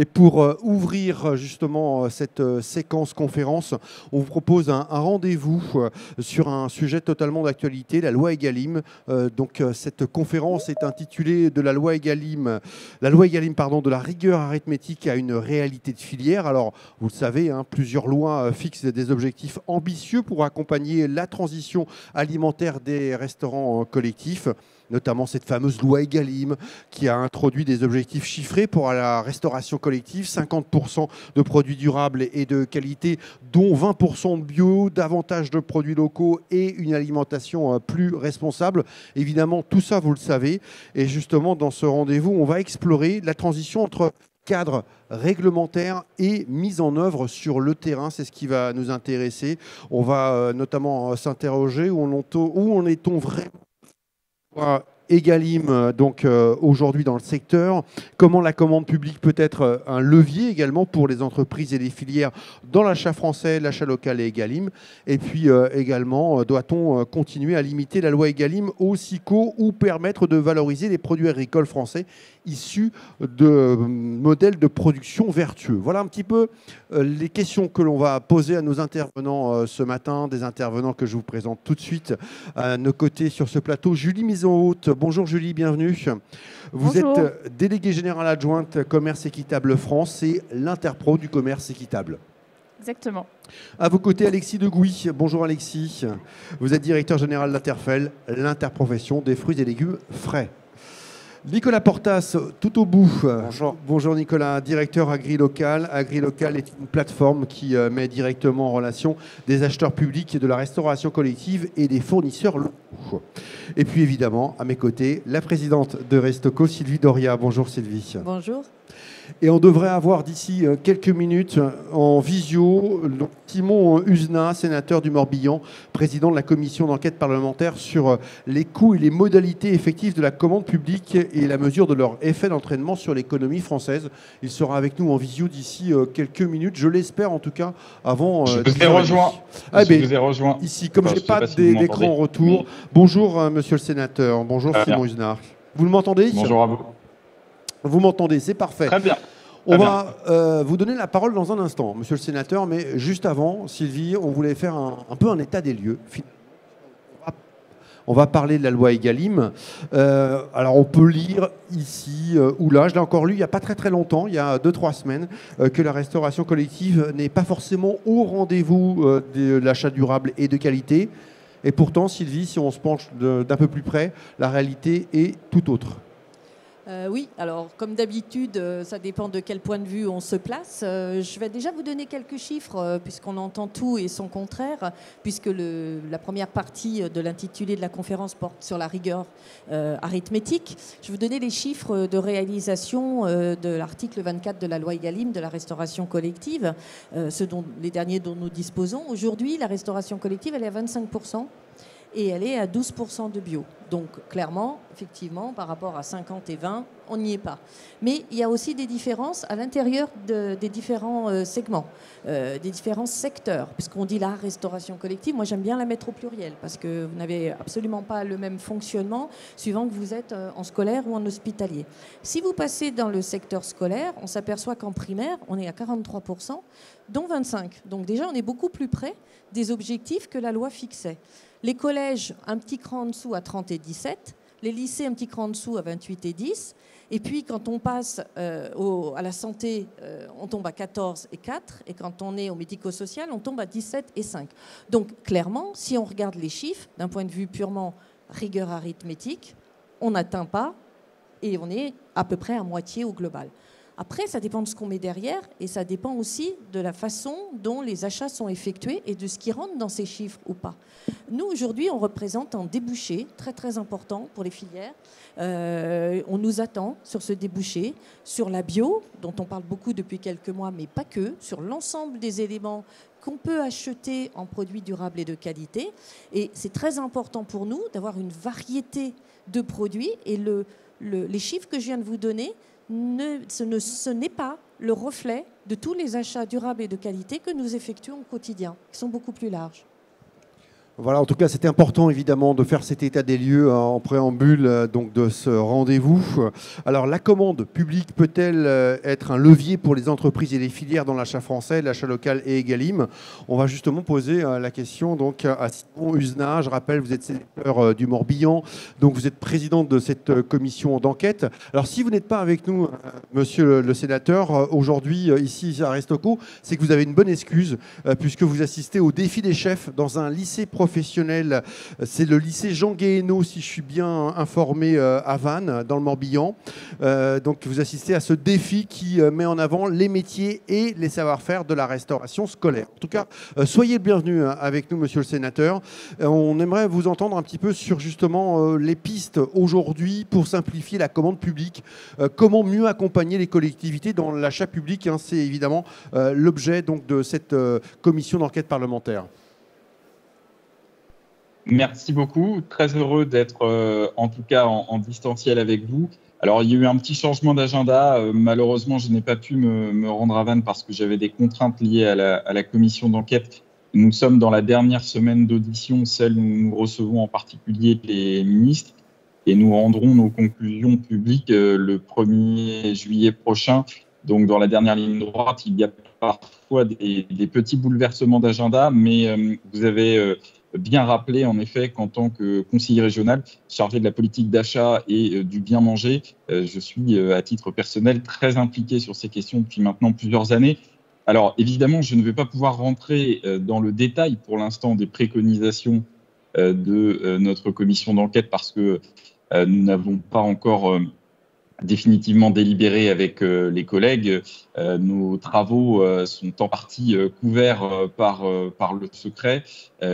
Et pour ouvrir justement cette séquence conférence, on vous propose un rendez-vous sur un sujet totalement d'actualité, la loi Egalim. Cette conférence est intitulée de la loi Egalim, pardon, de la rigueur arithmétique à une réalité de filière. Alors, vous le savez, hein, plusieurs lois fixent des objectifs ambitieux pour accompagner la transition alimentaire des restaurants collectifs, notamment cette fameuse loi Egalim qui a introduit des objectifs chiffrés pour la restauration collective, 50% de produits durables et de qualité, dont 20% de bio, davantage de produits locaux et une alimentation plus responsable. Évidemment, tout ça, vous le savez. Et justement, dans ce rendez-vous, on va explorer la transition entre cadre réglementaire et mise en œuvre sur le terrain. C'est ce qui va nous intéresser. On va notamment s'interroger où en est-on vraiment Egalim, aujourd'hui dans le secteur, comment la commande publique peut être un levier également pour les entreprises et les filières dans l'achat français, l'achat local et Egalim. Et puis également, doit-on continuer à limiter la loi Egalim au SIQO ou permettre de valoriser les produits agricoles français issus de modèles de production vertueux? Voilà un petit peu les questions que l'on va poser à nos intervenants ce matin, des intervenants que je vous présente tout de suite à nos côtés sur ce plateau. Julie Mise-en-Haute. Bonjour Julie, bienvenue. Vous Bonjour. êtes déléguée générale adjointe Commerce Équitable France et l'Interpro du commerce équitable. Exactement. À vos côtés, Alexis Degouy. Bonjour Alexis. vous êtes directeur général d'Interfel, l'interprofession des fruits et légumes frais. Nicolas Portas, tout au bout. Bonjour. Bonjour Nicolas, directeur AgriLocal. AgriLocal est une plateforme qui met directement en relation des acheteurs publics de la restauration collective et des fournisseurs locaux. Et puis évidemment, à mes côtés, la présidente de Restocco, Sylvie Doria. Bonjour Sylvie. Bonjour. Et on devrait avoir d'ici quelques minutes en visio Simon Husenat, sénateur du Morbihan, président de la commission d'enquête parlementaire sur les coûts et les modalités effectives de la commande publique et la mesure de leur effet d'entraînement sur l'économie française. Il sera avec nous en visio d'ici quelques minutes, je l'espère en tout cas, avant... Je vous ai rejoint. Je vous ai rejoint. Ici, comme je n'ai pas si d'écran retour. Oui. Bonjour monsieur le sénateur, bonjour Simon Husenat. Vous m'entendez? Bonjour à vous. Vous m'entendez, c'est parfait. Très bien. On va vous donner la parole dans un instant, monsieur le sénateur, mais juste avant, Sylvie, on voulait faire un peu un état des lieux. On va parler de la loi Egalim. Alors, on peut lire ici ou là, je l'ai encore lu il n'y a pas très longtemps, il y a 2-3 semaines, que la restauration collective n'est pas forcément au rendez-vous de l'achat durable et de qualité. Et pourtant, Sylvie, si on se penche d'un peu plus près, la réalité est tout autre. Oui, alors comme d'habitude, ça dépend de quel point de vue on se place. Je vais déjà vous donner quelques chiffres, puisqu'on entend tout et son contraire, puisque la première partie de l'intitulé de la conférence porte sur la rigueur arithmétique. Je vais vous donner les chiffres de réalisation de l'article 24 de la loi Egalim de la restauration collective, les derniers dont nous disposons. Aujourd'hui, la restauration collective, elle est à 25%. Et elle est à 12% de bio. Donc clairement, effectivement, par rapport à 50 et 20, on n'y est pas. Mais il y a aussi des différences à l'intérieur des différents segments, des différents secteurs. Puisqu'on dit la restauration collective, moi j'aime bien la mettre au pluriel, parce que vous n'avez absolument pas le même fonctionnement suivant que vous êtes en scolaire ou en hospitalier. Si vous passez dans le secteur scolaire, on s'aperçoit qu'en primaire, on est à 43%, dont 25%. Donc déjà, on est beaucoup plus près des objectifs que la loi fixait. Les collèges, un petit cran en dessous à 30 et 17. Les lycées, un petit cran en dessous à 28 et 10. Et puis, quand on passe à la santé, on tombe à 14 et 4. Et quand on est au médico-social, on tombe à 17 et 5. Donc, clairement, si on regarde les chiffres, d'un point de vue purement rigueur arithmétique, on n'atteint pas et on est à peu près à moitié au global. Après, ça dépend de ce qu'on met derrière et ça dépend aussi de la façon dont les achats sont effectués et de ce qui rentre dans ces chiffres ou pas. Nous, aujourd'hui, on représente un débouché très important pour les filières. On nous attend sur ce débouché, sur la bio, dont on parle beaucoup depuis quelques mois, mais pas que, sur l'ensemble des éléments qu'on peut acheter en produits durables et de qualité. Et c'est très important pour nous d'avoir une variété de produits. Et les chiffres que je viens de vous donner, ce n'est pas le reflet de tous les achats durables et de qualité que nous effectuons au quotidien, qui sont beaucoup plus larges. Voilà, en tout cas, c'était important évidemment de faire cet état des lieux en préambule donc de ce rendez-vous. Alors, la commande publique peut-elle être un levier pour les entreprises et les filières dans l'achat français, l'achat local et Egalim? On va justement poser la question donc à Simon Uzenat. Je rappelle, vous êtes sénateur du Morbihan, donc vous êtes président de cette commission d'enquête. Alors, si vous n'êtes pas avec nous, monsieur le sénateur, aujourd'hui ici à Restocco, c'est que vous avez une bonne excuse puisque vous assistez au défi des chefs dans un lycée professionnel. C'est le lycée Jean Guéhenno, si je suis bien informé, à Vannes, dans le Morbihan. Donc vous assistez à ce défi qui met en avant les métiers et les savoir-faire de la restauration scolaire. En tout cas, soyez le bienvenu avec nous, monsieur le sénateur. On aimerait vous entendre un petit peu sur justement les pistes aujourd'hui pour simplifier la commande publique. Comment mieux accompagner les collectivités dans l'achat public, hein, c'est évidemment l'objet donc de cette commission d'enquête parlementaire. Merci beaucoup. Très heureux d'être en tout cas en distanciel avec vous. Alors, il y a eu un petit changement d'agenda. Malheureusement, je n'ai pas pu me rendre à Vannes parce que j'avais des contraintes liées à la commission d'enquête. Nous sommes dans la dernière semaine d'audition, celle où nous recevons en particulier les ministres. Et nous rendrons nos conclusions publiques le 1er juillet prochain. Donc, dans la dernière ligne droite, il y a parfois des petits bouleversements d'agenda, mais vous avez bien rappelé, en effet, qu'en tant que conseiller régional chargé de la politique d'achat et du bien manger, je suis, à titre personnel, très impliqué sur ces questions depuis maintenant plusieurs années. Alors, évidemment, je ne vais pas pouvoir rentrer dans le détail pour l'instant des préconisations de notre commission d'enquête parce que nous n'avons pas encore définitivement délibéré avec les collègues. Nos travaux sont en partie couverts par le secret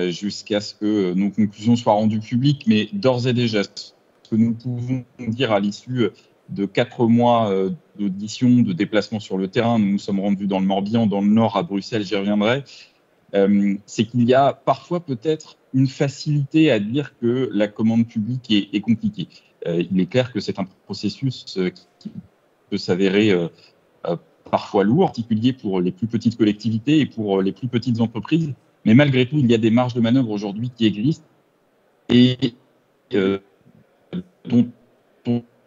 jusqu'à ce que nos conclusions soient rendues publiques. Mais d'ores et déjà, ce que nous pouvons dire à l'issue de 4 mois d'audition, de déplacement sur le terrain, nous nous sommes rendus dans le Morbihan, dans le Nord, à Bruxelles, j'y reviendrai, c'est qu'il y a parfois peut-être une facilité à dire que la commande publique est compliquée. Il est clair que c'est un processus qui peut s'avérer parfois lourd, en particulier pour les plus petites collectivités et pour les plus petites entreprises. Mais malgré tout, il y a des marges de manœuvre aujourd'hui qui existent et dont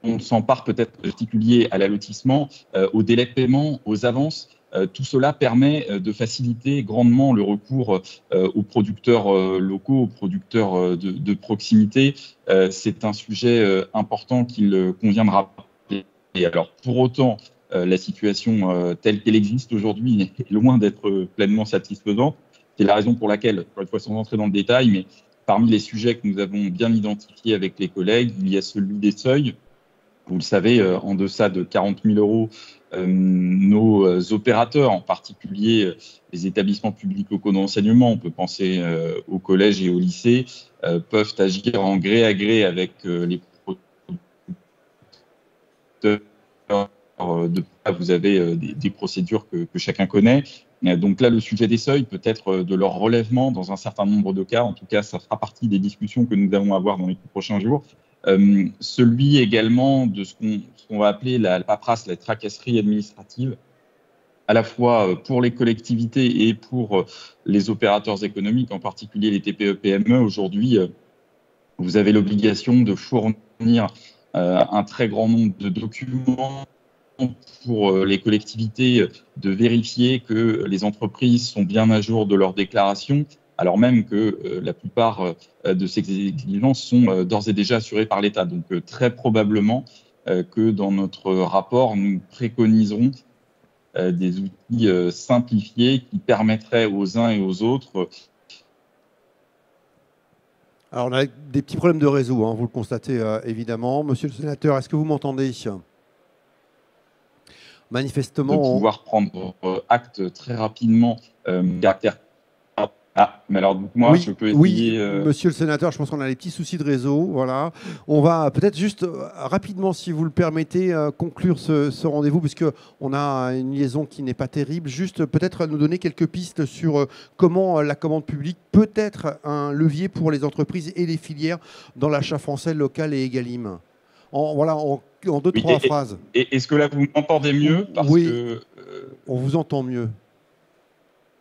on s'empare peut-être en particulier à l'allotissement, aux délais de paiement, aux avances. Tout cela permet de faciliter grandement le recours aux producteurs locaux, aux producteurs de proximité. C'est un sujet important qu'il convient de rappeler. Et alors, pour autant, la situation telle qu'elle existe aujourd'hui est loin d'être pleinement satisfaisante. C'est la raison pour laquelle, encore une fois, sans entrer dans le détail, mais parmi les sujets que nous avons bien identifiés avec les collègues, il y a celui des seuils. Vous le savez, en deçà de 40 000 euros, nos opérateurs, en particulier les établissements publics locaux d'enseignement, on peut penser aux collèges et aux lycées, peuvent agir en gré à gré avec les producteurs. Vous avez des procédures que chacun connaît. Donc là, le sujet des seuils peut être de leur relèvement dans un certain nombre de cas. En tout cas, ça fera partie des discussions que nous allons avoir dans les prochains jours. Celui également de ce qu'on va appeler la paperasse, la tracasserie administrative, à la fois pour les collectivités et pour les opérateurs économiques, en particulier les TPE-PME. Aujourd'hui, vous avez l'obligation de fournir un très grand nombre de documents pour les collectivités, de vérifier que les entreprises sont bien à jour de leurs déclarations, alors même que la plupart de ces exigences sont d'ores et déjà assurées par l'État. Donc très probablement que dans notre rapport, nous préconiserons des outils simplifiés qui permettraient aux uns et aux autres. Alors on a des petits problèmes de réseau, hein, vous le constatez évidemment. Monsieur le sénateur, est-ce que vous m'entendez ? Manifestement, de pouvoir prendre acte très rapidement caractère. Ah, mais alors moi, oui, je peux essayer... Oui, monsieur le sénateur, je pense qu'on a des petits soucis de réseau. Voilà. On va peut-être juste rapidement, si vous le permettez, conclure ce rendez-vous, puisqu'on a une liaison qui n'est pas terrible. Juste peut-être nous donner quelques pistes sur comment la commande publique peut être un levier pour les entreprises et les filières dans l'achat français local et Egalim. En 2-3 phrases. Est-ce que là, vous m'entendez mieux parce oui, que, on vous entend mieux.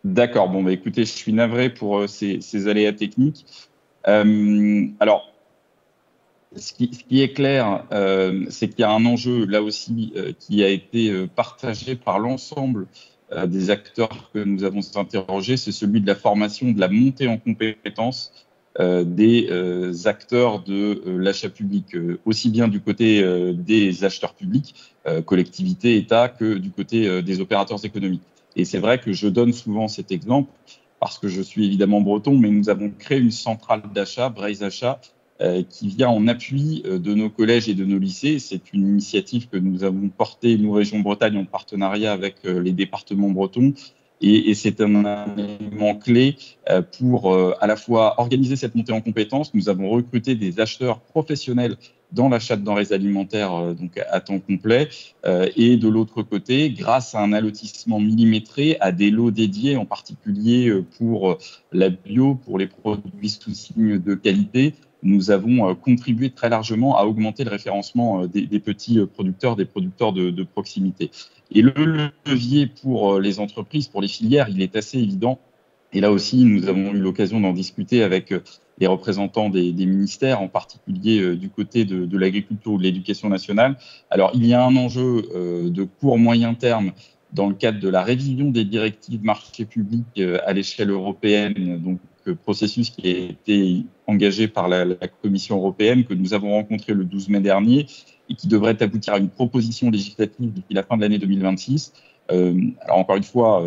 D'accord. Bon, bah, écoutez, je suis navré pour ces aléas techniques. Alors, ce qui est clair, c'est qu'il y a un enjeu là aussi qui a été partagé par l'ensemble des acteurs que nous avons interrogés, c'est celui de la formation, de la montée en compétences des acteurs de l'achat public, aussi bien du côté des acheteurs publics, collectivités, État, que du côté des opérateurs économiques. Et c'est vrai que je donne souvent cet exemple parce que je suis évidemment breton, mais nous avons créé une centrale d'achat, Braise Achat, qui vient en appui de nos collèges et de nos lycées. C'est une initiative que nous avons portée, nous, Région Bretagne, en partenariat avec les départements bretons. Et c'est un élément clé pour à la fois organiser cette montée en compétences. Nous avons recruté des acheteurs professionnels dans l'achat de denrées alimentaires donc à temps complet. Et de l'autre côté, grâce à un allotissement millimétré, à des lots dédiés, en particulier pour la bio, pour les produits sous signe de qualité, nous avons contribué très largement à augmenter le référencement des petits producteurs, des producteurs de proximité. Et le levier pour les entreprises, pour les filières, il est assez évident. Et là aussi, nous avons eu l'occasion d'en discuter avec les représentants des ministères, en particulier du côté de l'agriculture ou de l'éducation nationale. Alors, il y a un enjeu de court moyen terme dans le cadre de la révision des directives marché public à l'échelle européenne, donc processus qui a été engagé par la Commission européenne, que nous avons rencontré le 12 mai dernier et qui devrait aboutir à une proposition législative d'ici la fin de l'année 2026. Alors encore une fois,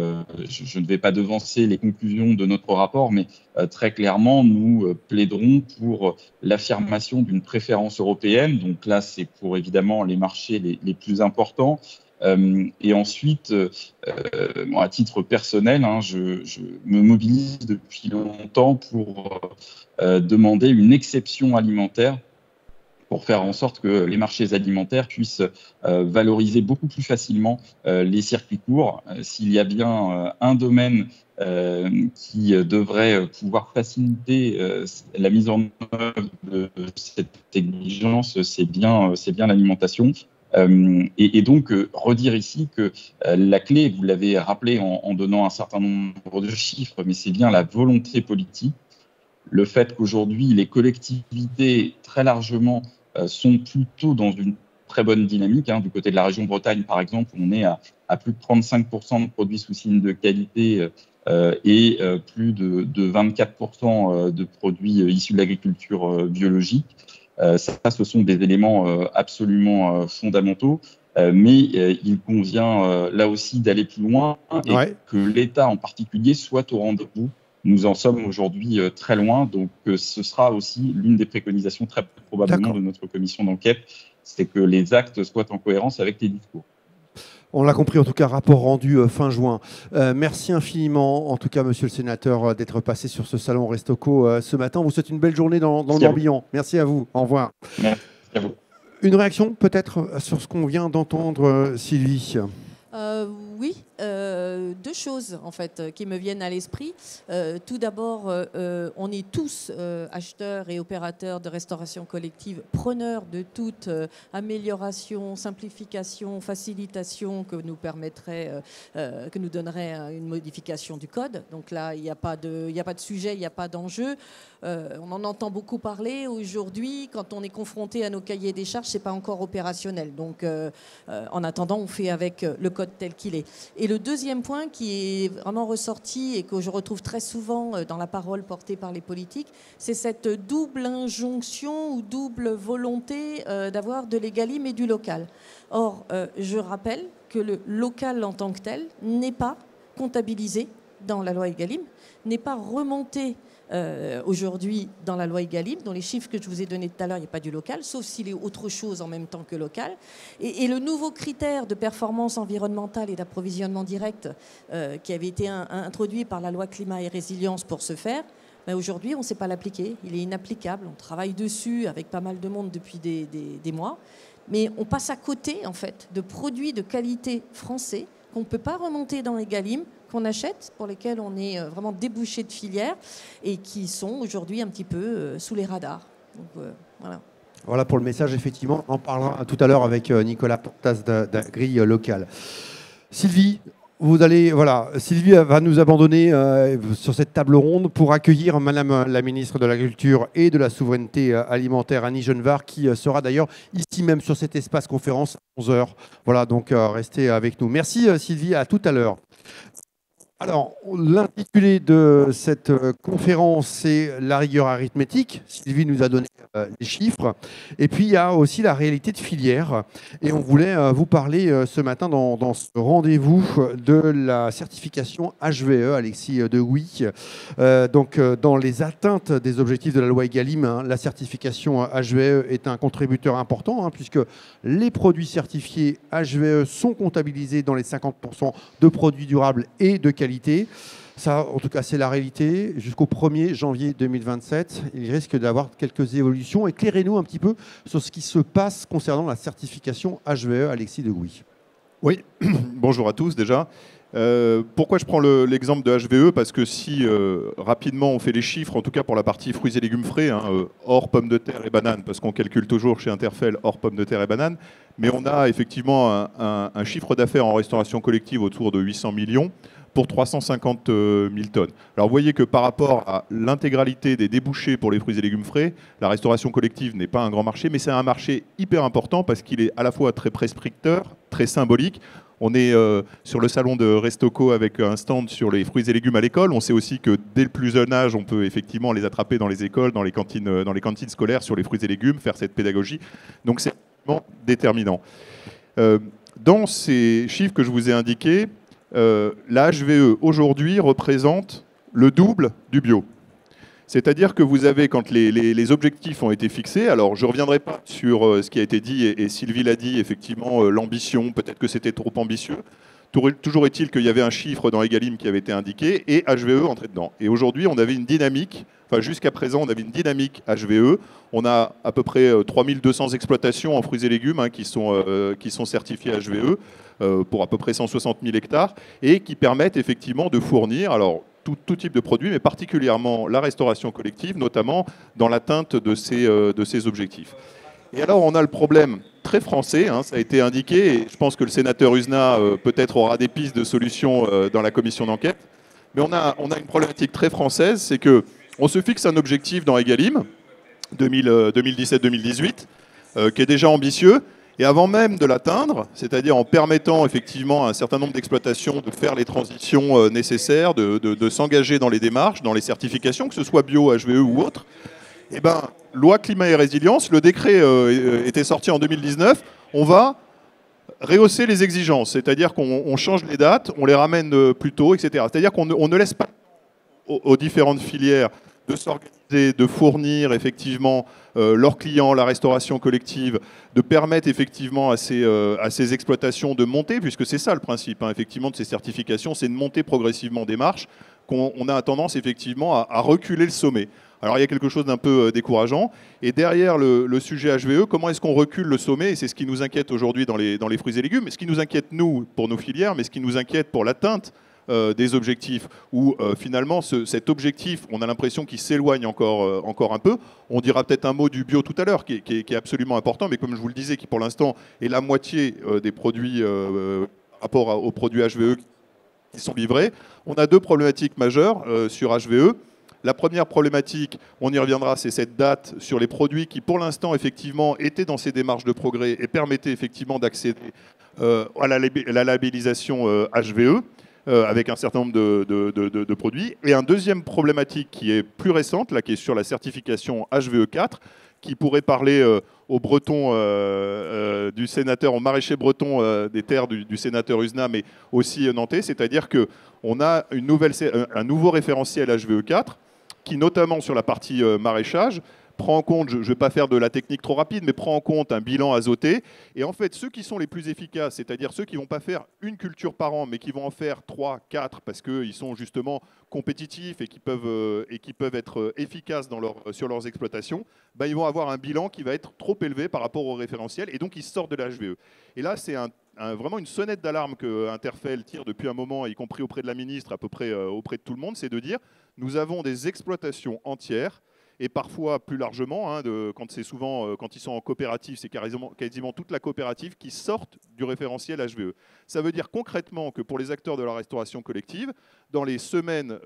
je ne vais pas devancer les conclusions de notre rapport, mais très clairement, nous plaiderons pour l'affirmation d'une préférence européenne. Donc là, c'est pour évidemment les marchés les plus importants. Et ensuite, à titre personnel, je me mobilise depuis longtemps pour demander une exception alimentaire pour faire en sorte que les marchés alimentaires puissent valoriser beaucoup plus facilement les circuits courts. S'il y a bien un domaine qui devrait pouvoir faciliter la mise en œuvre de cette exigence, c'est bien l'alimentation. Et donc, redire ici que la clé, vous l'avez rappelé en donnant un certain nombre de chiffres, mais c'est bien la volonté politique. Le fait qu'aujourd'hui, les collectivités, très largement, sont plutôt dans une très bonne dynamique. Du côté de la région Bretagne, par exemple, on est à plus de 35% de produits sous signe de qualité et plus de 24% de produits issus de l'agriculture biologique. Ça, ce sont des éléments absolument fondamentaux. Mais il convient là aussi d'aller plus loin et que l'État en particulier soit au rendez-vous. Nous en sommes aujourd'hui très loin, donc ce sera aussi l'une des préconisations très probablement de notre commission d'enquête, c'est que les actes soient en cohérence avec les discours. On l'a compris, en tout cas, rapport rendu fin juin. Merci infiniment, en tout cas, monsieur le sénateur, d'être passé sur ce salon Restocco ce matin. On vous souhaite une belle journée dans le Morbihan. Merci à vous. Au revoir. Merci à vous. Une réaction peut-être sur ce qu'on vient d'entendre, Sylvie ? Oui, deux choses en fait qui me viennent à l'esprit. Tout d'abord, on est tous acheteurs et opérateurs de restauration collective, preneurs de toute amélioration, simplification, facilitation que nous permettrait, que nous donnerait une modification du code. Donc là, il n'y a pas de sujet, il n'y a pas d'enjeu. On en entend beaucoup parler aujourd'hui. Quand on est confronté à nos cahiers des charges, c'est pas encore opérationnel. Donc, en attendant, on fait avec le code tel qu'il est. Et le deuxième point qui est vraiment ressorti et que je retrouve très souvent dans la parole portée par les politiques, c'est cette double injonction ou double volonté d'avoir de l'égalim et du local. Or, je rappelle que le local en tant que tel n'est pas comptabilisé dans la loi Egalim, n'est pas remonté aujourd'hui dans la loi Egalim. Dans les chiffres que je vous ai donnés tout à l'heure, il n'y a pas du local, sauf s'il est autre chose en même temps que local. Et le nouveau critère de performance environnementale et d'approvisionnement direct qui avait été introduit par la loi Climat et Résilience pour ce faire, ben aujourd'hui, on ne sait pas l'appliquer. Il est inapplicable. On travaille dessus avec pas mal de monde depuis des mois. Mais on passe à côté, en fait, de produits de qualité français qu'on ne peut pas remonter dans Egalim, qu'on achète, pour lesquels on est vraiment débouché de filières et qui sont aujourd'hui un petit peu sous les radars. Donc, voilà. Voilà pour le message, effectivement. On en parlera tout à l'heure avec Nicolas Portas d'Agri Local. Sylvie, vous allez, voilà, Sylvie va nous abandonner sur cette table ronde pour accueillir Madame la ministre de l'Agriculture et de la Souveraineté alimentaire, Annie Genevard, qui sera d'ailleurs ici même sur cet espace conférence à 11 heures. Voilà, donc restez avec nous. Merci Sylvie, à tout à l'heure. Alors, l'intitulé de cette conférence, c'est la rigueur arithmétique. Sylvie nous a donné des chiffres. Et puis, il y a aussi la réalité de filière. Et on voulait vous parler ce matin dans ce rendez-vous de la certification HVE, Alexis Degouy. Donc, dans les atteintes des objectifs de la loi Egalim, hein, la certification HVE est un contributeur important, hein, puisque les produits certifiés HVE sont comptabilisés dans les 50% de produits durables et de qualité. Ça, en tout cas, c'est la réalité. Jusqu'au 1er janvier 2027, il risque d'avoir quelques évolutions. Éclairez-nous un petit peu sur ce qui se passe concernant la certification HVE, Alexis Degouy. Oui, bonjour à tous déjà. Pourquoi je prends l'exemple de HVE? Parce que si rapidement on fait les chiffres, en tout cas pour la partie fruits et légumes frais, hein, hors pommes de terre et bananes, parce qu'on calcule toujours chez Interfel hors pommes de terre et bananes, mais on a effectivement un chiffre d'affaires en restauration collective autour de 800 millions pour 350 000 tonnes. Alors vous voyez que par rapport à l'intégralité des débouchés pour les fruits et légumes frais, la restauration collective n'est pas un grand marché, mais c'est un marché hyper important parce qu'il est à la fois très prescripteur, très symbolique. On est sur le salon de Restocco avec un stand sur les fruits et légumes à l'école. On sait aussi que dès le plus jeune âge, on peut effectivement les attraper dans les écoles, dans les cantines scolaires sur les fruits et légumes, faire cette pédagogie. Donc c'est vraiment déterminant. Dans ces chiffres que je vous ai indiqués, la HVE aujourd'hui représente le double du bio. C'est-à-dire que vous avez, quand les objectifs ont été fixés, alors je ne reviendrai pas sur ce qui a été dit, et Sylvie l'a dit, effectivement, l'ambition, peut-être que c'était trop ambitieux. Toujours est-il qu'il y avait un chiffre dans Egalim qui avait été indiqué, et HVE entrait dedans. Et aujourd'hui, on avait une dynamique, enfin jusqu'à présent, on avait une dynamique HVE. On a à peu près 3200 exploitations en fruits et légumes hein, qui sont certifiées HVE, pour à peu près 160 000 hectares, et qui permettent effectivement de fournir, alors, tout type de produits, mais particulièrement la restauration collective, notamment dans l'atteinte de ces objectifs. Et alors, on a le problème très français, hein, ça a été indiqué, et je pense que le sénateur Uzna peut-être aura des pistes de solutions dans la commission d'enquête, mais on a une problématique très française, c'est qu'on se fixe un objectif dans Egalim 2017-2018, qui est déjà ambitieux, et avant même de l'atteindre, c'est-à-dire en permettant effectivement à un certain nombre d'exploitations de faire les transitions nécessaires, de s'engager dans les démarches, dans les certifications, que ce soit bio, HVE ou autre, eh ben, loi climat et résilience, le décret était sorti en 2019, on va rehausser les exigences, c'est-à-dire qu'on change les dates, on les ramène plus tôt, etc. C'est-à-dire qu'on ne laisse pas aux différentes filières de s'organiser, de fournir effectivement leurs clients, la restauration collective, de permettre effectivement à ces exploitations de monter, puisque c'est ça le principe hein, effectivement de ces certifications, c'est de monter progressivement des marches, qu'on a tendance effectivement à reculer le sommet. Alors il y a quelque chose d'un peu décourageant, et derrière le sujet HVE, comment est-ce qu'on recule le sommet? Et c'est ce qui nous inquiète aujourd'hui dans les fruits et légumes, et ce qui nous inquiète nous pour nos filières, mais ce qui nous inquiète pour l'atteinte des objectifs, où finalement cet objectif, on a l'impression qu'il s'éloigne encore un peu. On dira peut-être un mot du bio tout à l'heure, qui est absolument important, mais comme je vous le disais, qui pour l'instant est la moitié des produits par rapport aux produits HVE qui sont livrés. On a deux problématiques majeures sur HVE. La première problématique, on y reviendra, c'est cette date sur les produits qui, pour l'instant, effectivement, étaient dans ces démarches de progrès et permettaient effectivement d'accéder à la labellisation HVE. Avec un certain nombre de produits. Et une deuxième problématique qui est plus récente, là, qui est sur la certification HVE4, qui pourrait parler aux Bretons du sénateur, aux maraîchers bretons des terres du sénateur Uzna, mais aussi nantais, c'est-à-dire qu'on a un nouveau référentiel HVE4 qui, notamment sur la partie maraîchage, prend en compte, je ne vais pas faire de la technique trop rapide, mais prend en compte un bilan azoté. Et en fait, ceux qui sont les plus efficaces, c'est-à-dire ceux qui ne vont pas faire une culture par an, mais qui vont en faire 3, 4, parce qu'ils sont justement compétitifs et qui peuvent être efficaces sur leurs exploitations, ben, ils vont avoir un bilan qui va être trop élevé par rapport au référentiel, et donc ils sortent de la HVE. Et là, c'est vraiment une sonnette d'alarme que Interfel tire depuis un moment, y compris auprès de la ministre, à peu près auprès de tout le monde, c'est de dire, nous avons des exploitations entières. et parfois plus largement, hein, quand ils sont en coopérative, c'est quasiment toute la coopérative qui sortent du référentiel HVE. Ça veut dire concrètement que pour les acteurs de la restauration collective, dans les semaines,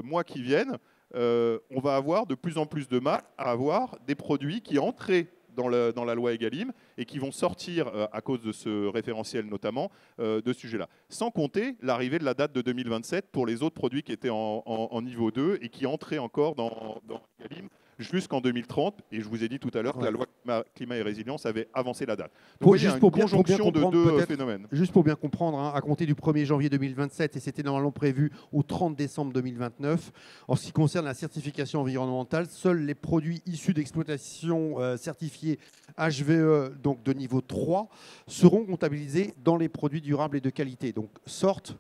mois qui viennent, on va avoir de plus en plus de mal à avoir des produits qui entraient dans la loi Egalim et qui vont sortir, à cause de ce référentiel notamment, de ce sujet-là. Sans compter l'arrivée de la date de 2027 pour les autres produits qui étaient en niveau 2 et qui entraient encore dans Egalim jusqu'en 2030. Et je vous ai dit tout à l'heure que la loi climat et résilience avait avancé la date. Donc, il y a une conjonction de deux phénomènes. Juste pour bien comprendre, hein, à compter du 1er janvier 2027, et c'était normalement prévu au 30 décembre 2029, en ce qui concerne la certification environnementale, seuls les produits issus d'exploitation certifiés HVE, donc de niveau 3, seront comptabilisés dans les produits durables et de qualité. Donc sortent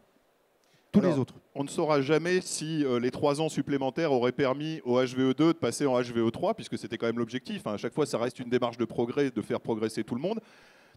tous les autres. On ne saura jamais si les 3 ans supplémentaires auraient permis au HVE2 de passer en HVE3, puisque c'était quand même l'objectif. À chaque fois, ça reste une démarche de progrès, de faire progresser tout le monde.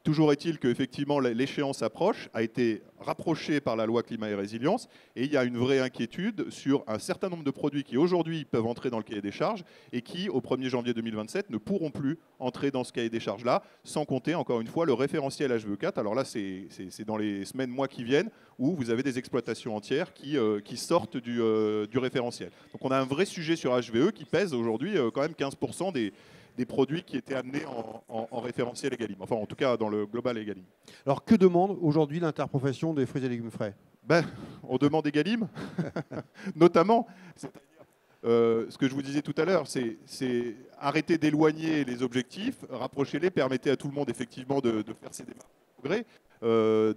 Toujours est-il qu'effectivement, l'échéance approche, a été rapprochée par la loi climat et résilience, et il y a une vraie inquiétude sur un certain nombre de produits qui aujourd'hui peuvent entrer dans le cahier des charges et qui, au 1er janvier 2027, ne pourront plus entrer dans ce cahier des charges-là, sans compter, encore une fois, le référentiel HVE4. Alors là, c'est dans les semaines, mois qui viennent, où vous avez des exploitations entières qui sortent du référentiel. Donc on a un vrai sujet sur HVE qui pèse aujourd'hui quand même 15% des produits qui étaient amenés en référentiel Egalim, enfin en tout cas dans le global Egalim. Alors que demande aujourd'hui l'interprofession des fruits et légumes frais? On demande Egalim, notamment. Ce que je vous disais tout à l'heure, c'est arrêter d'éloigner les objectifs, rapprocher-les, permettez à tout le monde effectivement de faire ses démarches de progrès,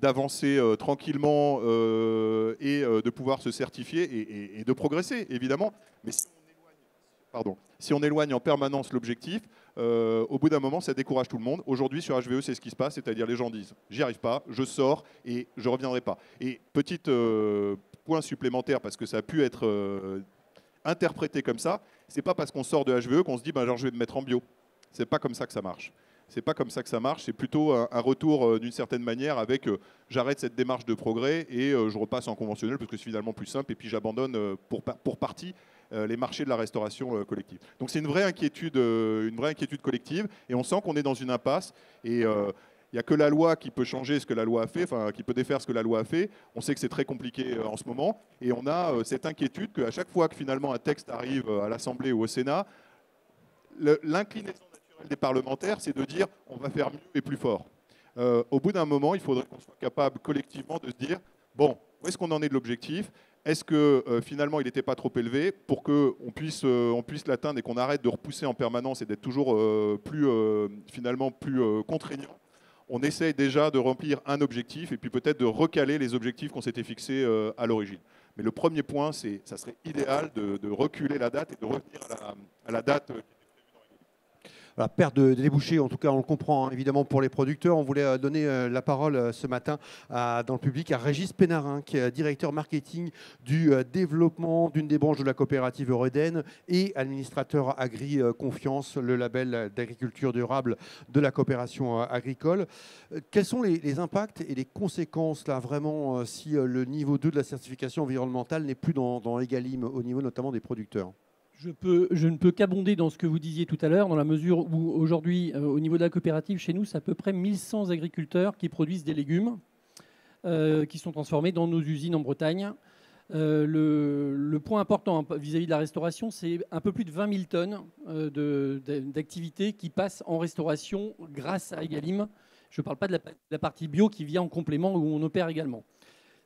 d'avancer tranquillement et de pouvoir se certifier et de progresser, évidemment. Mais si on éloigne en permanence l'objectif, au bout d'un moment, ça décourage tout le monde. Aujourd'hui, sur HVE, c'est ce qui se passe, c'est-à-dire les gens disent « j'y arrive pas, je sors et je ne reviendrai pas ». Et petit point supplémentaire, parce que ça a pu être interprété comme ça, c'est pas parce qu'on sort de HVE qu'on se dit alors je vais me mettre en bio. C'est pas comme ça que ça marche. C'est pas comme ça que ça marche, c'est plutôt un retour d'une certaine manière avec j'arrête cette démarche de progrès et je repasse en conventionnel parce que c'est finalement plus simple et puis j'abandonne pour partie les marchés de la restauration collective. Donc c'est une vraie inquiétude collective et on sent qu'on est dans une impasse et il n'y a que la loi qui peut changer ce que la loi a fait, enfin qui peut défaire ce que la loi a fait. On sait que c'est très compliqué en ce moment et on a cette inquiétude qu'à chaque fois que finalement un texte arrive à l'Assemblée ou au Sénat, l'inclinaison des parlementaires, c'est de dire on va faire mieux et plus fort. Au bout d'un moment, il faudrait qu'on soit capable collectivement de se dire bon, où est-ce qu'on en est de l'objectif? Est-ce que finalement il n'était pas trop élevé pour qu'on puisse l'atteindre et qu'on arrête de repousser en permanence et d'être toujours plus contraignant? On essaye déjà de remplir un objectif et puis peut-être de recaler les objectifs qu'on s'était fixés à l'origine. Mais le premier point, ça serait idéal de reculer la date et de revenir à la date. Voilà, perte de débouchés, en tout cas on le comprend évidemment pour les producteurs. On voulait donner la parole ce matin dans le public à Régis Pénarin, qui est directeur marketing du développement d'une des branches de la coopérative Eureden et administrateur Agri Confiance, le label d'agriculture durable de la coopération agricole. Quels sont les impacts et les conséquences là vraiment si le niveau 2 de la certification environnementale n'est plus dans Egalim au niveau notamment des producteurs? Je ne peux qu'abonder dans ce que vous disiez tout à l'heure, dans la mesure où aujourd'hui, au niveau de la coopérative, chez nous, c'est à peu près 1100 agriculteurs qui produisent des légumes qui sont transformés dans nos usines en Bretagne. Le point important vis-à-vis de la restauration, c'est un peu plus de 20 000 tonnes d'activités qui passent en restauration grâce à Egalim. Je ne parle pas de la partie bio qui vient en complément où on opère également.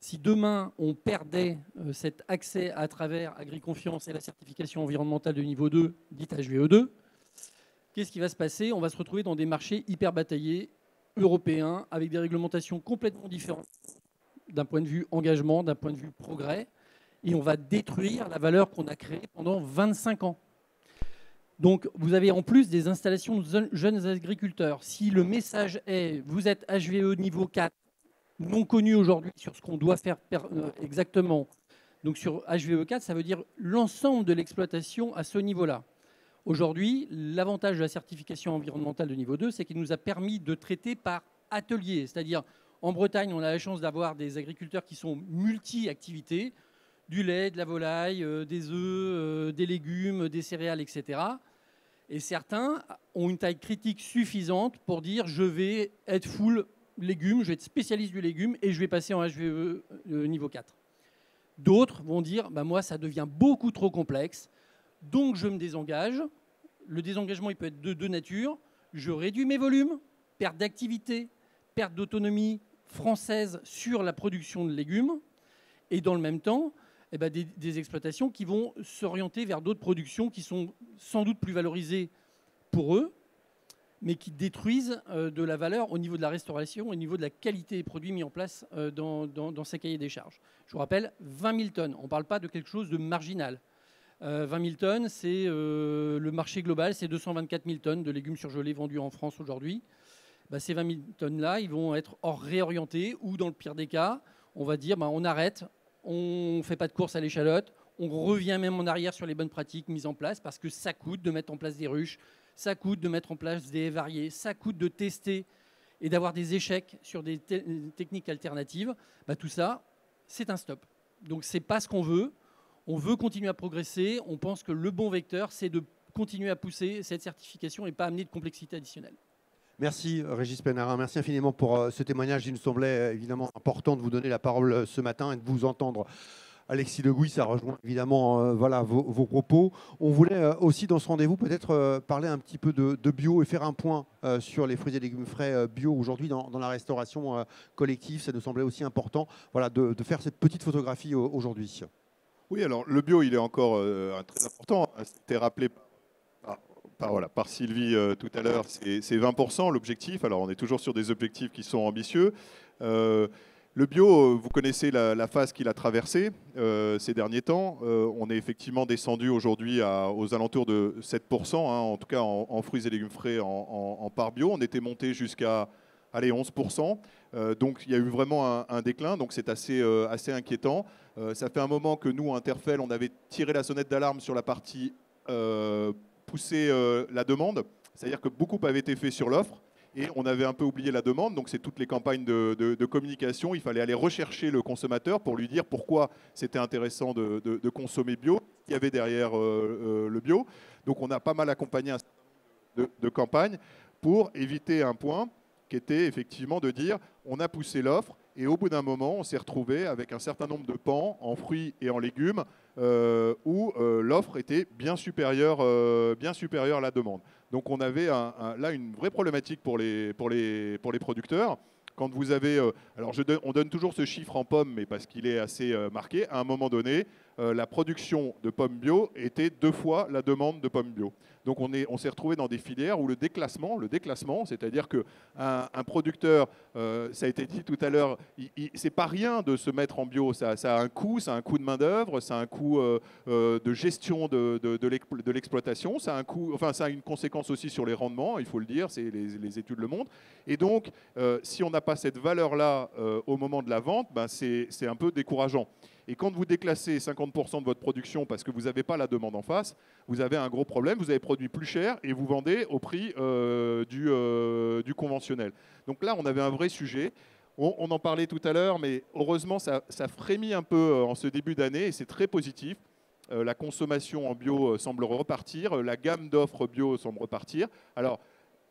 Si demain, on perdait cet accès à travers AgriConfiance et la certification environnementale de niveau 2, dite HVE2, qu'est-ce qui va se passer? On va se retrouver dans des marchés hyper bataillés, européens, avec des réglementations complètement différentes d'un point de vue engagement, d'un point de vue progrès, et on va détruire la valeur qu'on a créée pendant 25 ans. Donc, vous avez en plus des installations de jeunes agriculteurs. Si le message est « vous êtes HVE niveau 4 », non connu aujourd'hui sur ce qu'on doit faire exactement. Donc sur HVE4, ça veut dire l'ensemble de l'exploitation à ce niveau-là. Aujourd'hui, l'avantage de la certification environnementale de niveau 2, c'est qu'il nous a permis de traiter par atelier. C'est-à-dire, en Bretagne, on a la chance d'avoir des agriculteurs qui sont multi-activités, du lait, de la volaille, des œufs, des légumes, des céréales, etc. Et certains ont une taille critique suffisante pour dire je vais être full légumes, je vais être spécialiste du légume et je vais passer en HVE niveau 4. D'autres vont dire bah moi ça devient beaucoup trop complexe, donc je me désengage. Le désengagement il peut être de deux natures. Je réduis mes volumes, perte d'activité, perte d'autonomie française sur la production de légumes et dans le même temps eh ben des exploitations qui vont s'orienter vers d'autres productions qui sont sans doute plus valorisées pour eux, mais qui détruisent de la valeur au niveau de la restauration, au niveau de la qualité des produits mis en place dans ces cahiers des charges. Je vous rappelle, 20 000 tonnes. On ne parle pas de quelque chose de marginal. 20 000 tonnes, c'est le marché global, c'est 224 000 tonnes de légumes surgelés vendus en France aujourd'hui. Bah, ces 20 000 tonnes-là, ils vont être réorientés ou, dans le pire des cas, on va dire bah, on arrête, on ne fait pas de course à l'échalote, on revient même en arrière sur les bonnes pratiques mises en place parce que ça coûte de mettre en place des ruches, ça coûte de mettre en place des haies variées, ça coûte de tester et d'avoir des échecs sur des techniques alternatives. Bah, tout ça, c'est un stop. Donc ce n'est pas ce qu'on veut. On veut continuer à progresser. On pense que le bon vecteur, c'est de continuer à pousser cette certification et pas amener de complexité additionnelle. Merci Régis Pennarin, merci infiniment pour ce témoignage. Il nous semblait évidemment important de vous donner la parole ce matin et de vous entendre. Alexis Legouis, ça rejoint évidemment voilà, vos propos. On voulait aussi dans ce rendez-vous peut-être parler un petit peu de bio et faire un point sur les fruits et légumes frais bio aujourd'hui dans la restauration collective. Ça nous semblait aussi important voilà, de faire cette petite photographie aujourd'hui. Oui, alors le bio, il est encore très important. C'était rappelé par Sylvie tout à l'heure, c'est 20% l'objectif. Alors on est toujours sur des objectifs qui sont ambitieux. Le bio, vous connaissez la phase qu'il a traversée ces derniers temps. On est effectivement descendu aujourd'hui aux alentours de 7%, hein, en tout cas en fruits et légumes frais en part bio. On était monté jusqu'à 11%. Donc il y a eu vraiment un déclin, donc c'est assez inquiétant. Ça fait un moment que nous, à Interfel, on avait tiré la sonnette d'alarme sur la partie pousser la demande, c'est-à-dire que beaucoup avait été fait sur l'offre et on avait un peu oublié la demande, donc c'est toutes les campagnes de communication, il fallait aller rechercher le consommateur pour lui dire pourquoi c'était intéressant de consommer bio, il y avait derrière le bio. Donc on a pas mal accompagné un certain nombre de campagnes pour éviter un point qui était effectivement de dire on a poussé l'offre et au bout d'un moment on s'est retrouvé avec un certain nombre de pans en fruits et en légumes où l'offre était bien supérieure à la demande. Donc on avait là une vraie problématique pour les producteurs. Quand vous avez, alors on donne toujours ce chiffre en pommes, mais parce qu'il est assez marqué, à un moment donné, la production de pommes bio était 2 fois la demande de pommes bio. Donc on s'est retrouvé dans des filières où le déclassement, c'est-à-dire qu'un producteur, ça a été dit tout à l'heure, c'est pas rien de se mettre en bio, ça a un coût, ça a un coût de main-d'œuvre, ça a un coût de gestion de l'exploitation, ça a un coût, enfin ça a une conséquence aussi sur les rendements, il faut le dire, c'est les études le montrent. Et donc, si on n'a pas cette valeur-là au moment de la vente, ben c'est un peu décourageant. Et quand vous déclassez 50% de votre production parce que vous n'avez pas la demande en face, vous avez un gros problème. Vous avez produit plus cher et vous vendez au prix du conventionnel. Donc là, on avait un vrai sujet. On en parlait tout à l'heure, mais heureusement, ça frémit un peu en ce début d'année et c'est très positif. La consommation en bio semble repartir. La gamme d'offres bio semble repartir. Alors,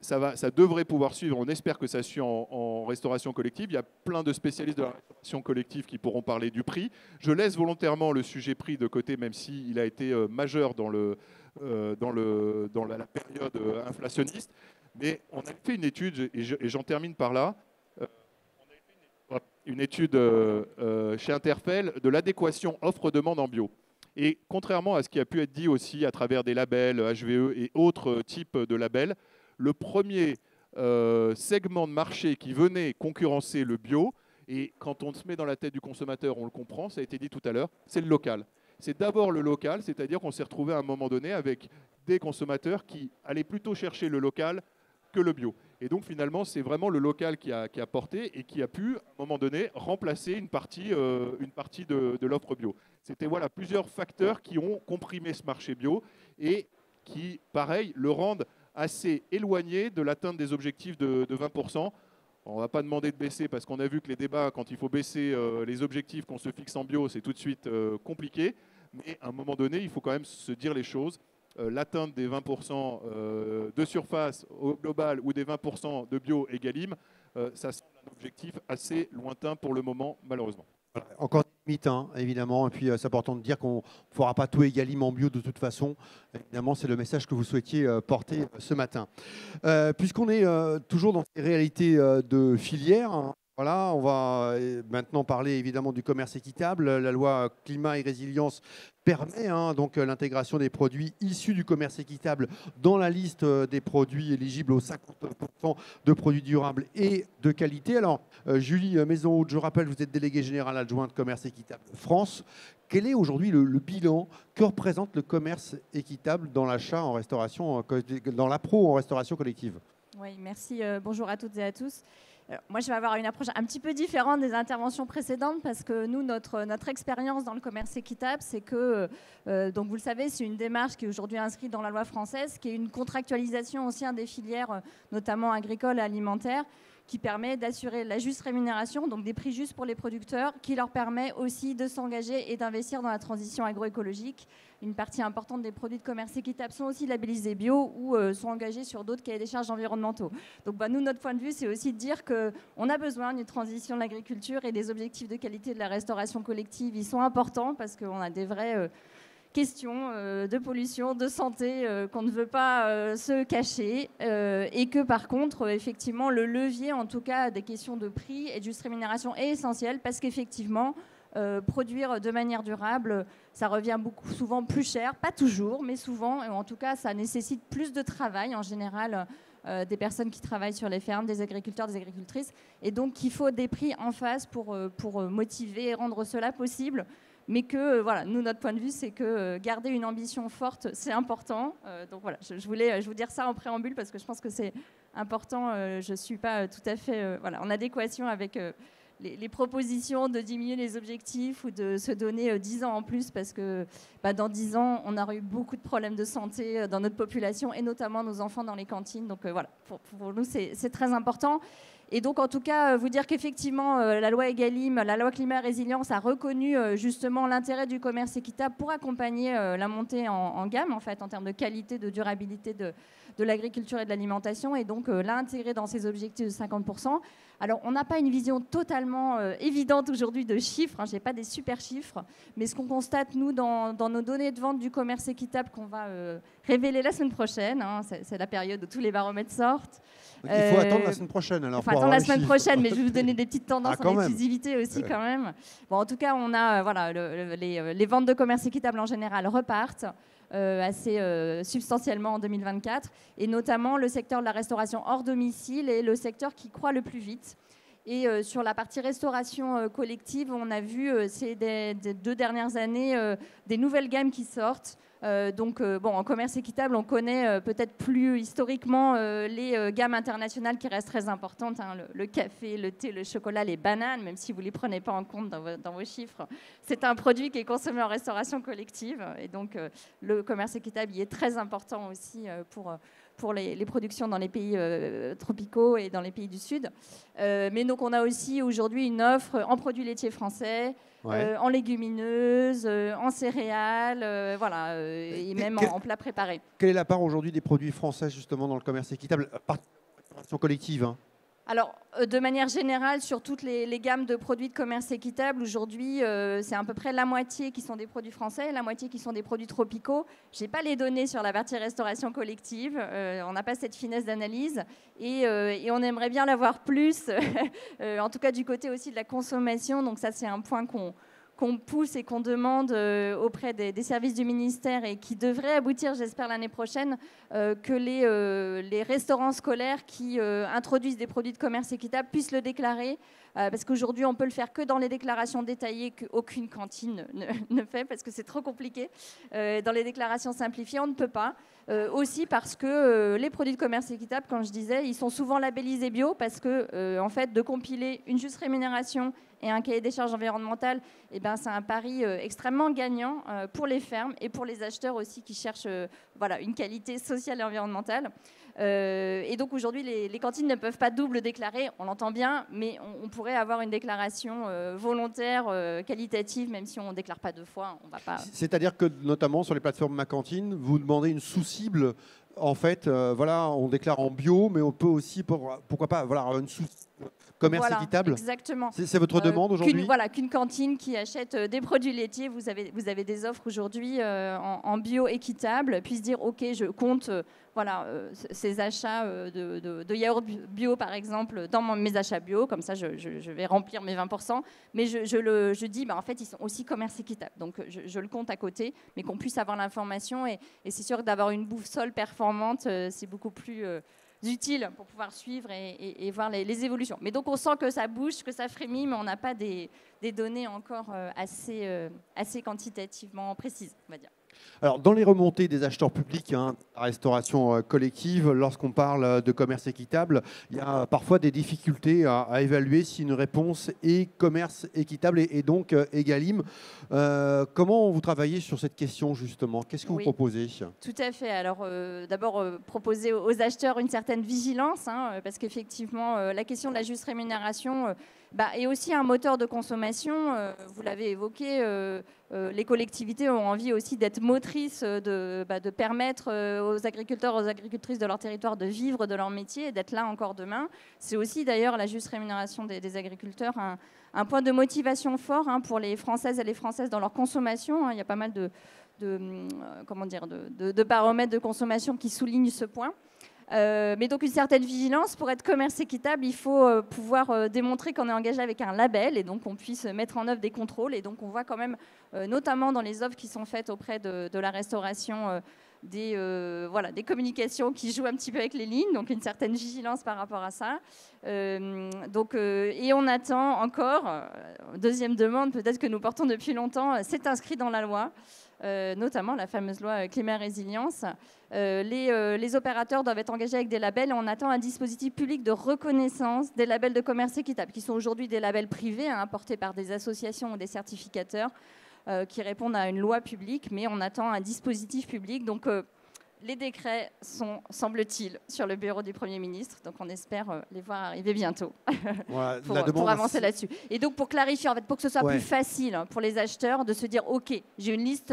ça devrait pouvoir suivre. On espère que ça suit en restauration collective. Il y a plein de spécialistes de la restauration collective qui pourront parler du prix. Je laisse volontairement le sujet prix de côté, même s'il a été majeur dans la période inflationniste. Mais on a fait une étude, et j'en termine par là. On a fait une étude chez Interfel de l'adéquation offre-demande en bio. Et contrairement à ce qui a pu être dit aussi à travers des labels HVE et autres types de labels, le premier segment de marché qui venait concurrencer le bio, et quand on se met dans la tête du consommateur, on le comprend, ça a été dit tout à l'heure, c'est le local. C'est d'abord le local, c'est-à-dire qu'on s'est retrouvé à un moment donné avec des consommateurs qui allaient plutôt chercher le local que le bio. Et donc finalement, c'est vraiment le local qui a porté et qui a pu, à un moment donné, remplacer une partie de l'offre bio. C'était voilà, plusieurs facteurs qui ont comprimé ce marché bio et qui, pareil, le rendent assez éloigné de l'atteinte des objectifs de 20%. On ne va pas demander de baisser parce qu'on a vu que les débats, quand il faut baisser les objectifs qu'on se fixe en bio, c'est tout de suite compliqué. Mais à un moment donné, il faut quand même se dire les choses. l'atteinte des 20% de surface au global ou des 20% de bio Egalim, ça semble un objectif assez lointain pour le moment, malheureusement. Encore des limites, hein, évidemment. Et puis, c'est important de dire qu'on ne fera pas tout Egalim en bio de toute façon. Évidemment, c'est le message que vous souhaitiez porter ce matin. Puisqu'on est toujours dans ces réalités de filière, hein, voilà, on va maintenant parler évidemment du commerce équitable. La loi climat et résilience permet donc l'intégration des produits issus du commerce équitable dans la liste des produits éligibles aux 50% de produits durables et de qualité. Alors, Julie Maison-Haute, je rappelle, vous êtes déléguée générale adjointe commerce équitable France. Quel est aujourd'hui le bilan que représente le commerce équitable dans l'achat en restauration, dans l'appro en restauration collective? Oui, merci. Bonjour à toutes et à tous. Moi, je vais avoir une approche un petit peu différente des interventions précédentes parce que nous, notre expérience dans le commerce équitable, c'est que, donc vous le savez, c'est une démarche qui est aujourd'hui inscrite dans la loi française, qui est une contractualisation aussi des filières, notamment agricoles et alimentaires, qui permet d'assurer la juste rémunération, donc des prix justes pour les producteurs, qui leur permet aussi de s'engager et d'investir dans la transition agroécologique. Une partie importante des produits de commerce équitable sont aussi labellisés bio ou sont engagés sur d'autres cahiers des charges environnementaux. Donc nous, notre point de vue, c'est aussi de dire qu'on a besoin d'une transition de l'agriculture et des objectifs de qualité de la restauration collective. Ils sont importants parce qu'on a des vraies questions de pollution, de santé qu'on ne veut pas se cacher et que par contre, effectivement, le levier, en tout cas, des questions de prix et de juste rémunération est essentiel parce qu'effectivement, produire de manière durable, ça revient souvent plus cher, pas toujours, mais souvent, et en tout cas, ça nécessite plus de travail en général des personnes qui travaillent sur les fermes, des agriculteurs, des agricultrices, et donc il faut des prix en face pour motiver et rendre cela possible. Mais que, voilà, nous, notre point de vue, c'est que garder une ambition forte, c'est important. Donc voilà, je voulais vous dire ça en préambule parce que je pense que c'est important. Je ne suis pas tout à fait en adéquation avec les propositions de diminuer les objectifs ou de se donner 10 ans en plus parce que dans 10 ans, on aura eu beaucoup de problèmes de santé dans notre population et notamment nos enfants dans les cantines. Donc voilà, pour nous, c'est très important. Et donc, en tout cas, vous dire qu'effectivement, la loi Egalim, la loi climat et résilience a reconnu justement l'intérêt du commerce équitable pour accompagner la montée en gamme, en fait, en termes de qualité, de durabilité de l'agriculture et de l'alimentation, et donc l'a intégré dans ses objectifs de 50%. Alors, on n'a pas une vision totalement évidente aujourd'hui de chiffres, je n'ai pas des super chiffres, mais ce qu'on constate, nous, dans nos données de vente du commerce équitable qu'on va révéler la semaine prochaine, c'est la période où tous les baromètres sortent. Donc, il faut attendre la semaine prochaine. Alors, il faut attendre la semaine prochaine, mais je vais vous donner des petites tendances en exclusivité aussi quand même. Bon, en tout cas, on a les ventes de commerce équitable en général repartent assez substantiellement en 2024, et notamment le secteur de la restauration hors domicile est le secteur qui croît le plus vite. Et sur la partie restauration collective, on a vu ces 2 dernières années des nouvelles gammes qui sortent. En commerce équitable, on connaît peut-être plus historiquement les gammes internationales qui restent très importantes, le café, le thé, le chocolat, les bananes, même si vous ne les prenez pas en compte dans vos chiffres. C'est un produit qui est consommé en restauration collective. Et donc, le commerce équitable y est très important aussi pour les productions dans les pays tropicaux et dans les pays du Sud. Mais donc, on a aussi aujourd'hui une offre en produits laitiers français, en légumineuses, en céréales, et même en plats préparés. Quelle est la part aujourd'hui des produits français justement dans le commerce équitable, par restauration collective Alors, de manière générale, sur toutes les gammes de produits de commerce équitable, aujourd'hui, c'est à peu près la moitié qui sont des produits français, la moitié qui sont des produits tropicaux. Je n'ai pas les données sur la partie restauration collective. On n'a pas cette finesse d'analyse. Et on aimerait bien l'avoir plus, en tout cas du côté aussi de la consommation. Donc ça, c'est un point qu'on pousse et qu'on demande auprès des services du ministère et qui devrait aboutir, j'espère, l'année prochaine, que les restaurants scolaires qui introduisent des produits de commerce équitable puissent le déclarer. Parce qu'aujourd'hui, on peut le faire que dans les déclarations détaillées qu'aucune cantine ne fait, parce que c'est trop compliqué. Dans les déclarations simplifiées, on ne peut pas. Aussi parce que les produits de commerce équitable, comme je disais, ils sont souvent labellisés bio, parce que, en fait, de compiler une juste rémunération et un cahier des charges environnementales, eh ben, c'est un pari extrêmement gagnant pour les fermes et pour les acheteurs aussi qui cherchent voilà, une qualité sociale et environnementale. Et donc aujourd'hui, les cantines ne peuvent pas double déclarer, on l'entend bien, mais on pourrait avoir une déclaration volontaire, qualitative, même si on ne déclare pas deux fois. On va pas... C'est-à-dire que notamment sur les plateformes Ma Cantine, vous demandez une sous-cible. En fait, voilà, on déclare en bio, mais on peut aussi, pourquoi pas, voilà, une commerce voilà, équitable. Exactement. C'est votre demande aujourd'hui? Voilà, qu'une cantine qui achète des produits laitiers, vous avez des offres aujourd'hui en bio équitable, puisse dire ok, je compte voilà, ces achats de yaourt bio par exemple dans mes achats bio, comme ça je vais remplir mes 20%, mais je dis bah, en fait ils sont aussi commerce équitable, donc je le compte à côté, mais qu'on puisse avoir l'information et c'est sûr que d'avoir une boussole performante, c'est beaucoup plus utile pour pouvoir suivre et voir les évolutions. Mais donc on sent que ça bouge, que ça frémit, mais on n'a pas des données encore assez quantitativement précises, on va dire. Alors, dans les remontées des acheteurs publics, la restauration collective, lorsqu'on parle de commerce équitable, il y a parfois des difficultés à évaluer si une réponse est commerce équitable et donc Egalim. Comment vous travaillez sur cette question justement? Qu'est-ce que vous proposez? Tout à fait. Alors, d'abord, proposer aux acheteurs une certaine vigilance, hein, parce qu'effectivement, la question de la juste rémunération est aussi un moteur de consommation. Vous l'avez évoqué, les collectivités ont envie aussi d'être motrices, de permettre aux agriculteurs, aux agricultrices de leur territoire de vivre de leur métier et d'être là encore demain. C'est aussi d'ailleurs la juste rémunération des agriculteurs, un point de motivation fort pour les Françaises et les Françaises dans leur consommation. Il y a pas mal de baromètres de consommation qui soulignent ce point. Mais donc une certaine vigilance. Pour être commerce équitable, il faut pouvoir démontrer qu'on est engagé avec un label et donc qu'on puisse mettre en œuvre des contrôles. Et donc on voit quand même, notamment dans les offres qui sont faites auprès de la restauration, des communications qui jouent un petit peu avec les lignes, donc une certaine vigilance par rapport à ça. Et on attend encore, deuxième demande peut-être que nous portons depuis longtemps, c'est inscrit dans la loi. Notamment la fameuse loi climat résilience. Les opérateurs doivent être engagés avec des labels et on attend un dispositif public de reconnaissance des labels de commerce équitable, qui sont aujourd'hui des labels privés, portés par des associations ou des certificateurs qui répondent à une loi publique, mais on attend un dispositif public. Donc les décrets sont, semble-t-il, sur le bureau du Premier ministre, donc on espère les voir arriver bientôt voilà, pour avancer là-dessus. Et donc pour clarifier, en fait, pour que ce soit plus facile pour les acheteurs de se dire, ok, j'ai une liste,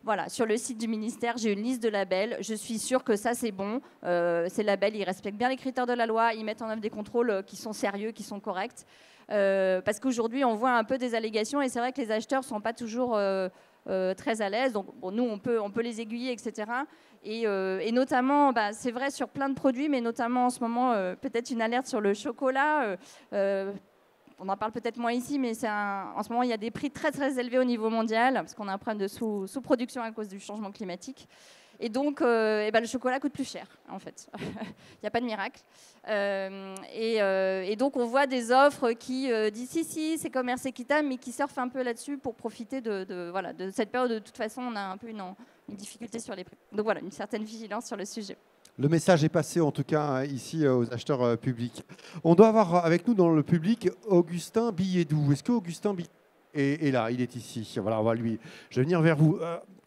voilà, sur le site du ministère, j'ai une liste de labels, je suis sûre que ça c'est bon, ces labels, ils respectent bien les critères de la loi, ils mettent en œuvre des contrôles qui sont sérieux, qui sont corrects, parce qu'aujourd'hui on voit un peu des allégations et c'est vrai que les acheteurs ne sont pas toujours très à l'aise, donc bon, nous on peut les aiguiller, etc. Et notamment, c'est vrai sur plein de produits, mais notamment en ce moment, peut-être une alerte sur le chocolat. On en parle peut-être moins ici, mais en ce moment, il y a des prix très, très élevés au niveau mondial, parce qu'on a un problème de sous-production à cause du changement climatique. Et donc, le chocolat coûte plus cher, en fait. Il n'y a pas de miracle. Et donc, on voit des offres qui disent si, c'est commerce équitable, mais qui surfent un peu là-dessus pour profiter de cette période. De toute façon, on a un peu une difficulté sur les prix. Donc voilà, une certaine vigilance sur le sujet. Le message est passé, en tout cas, ici aux acheteurs publics. On doit avoir avec nous dans le public Augustin Billedou. Est-ce que Augustin Billedou est là? Il est ici. Voilà, je vais venir vers vous.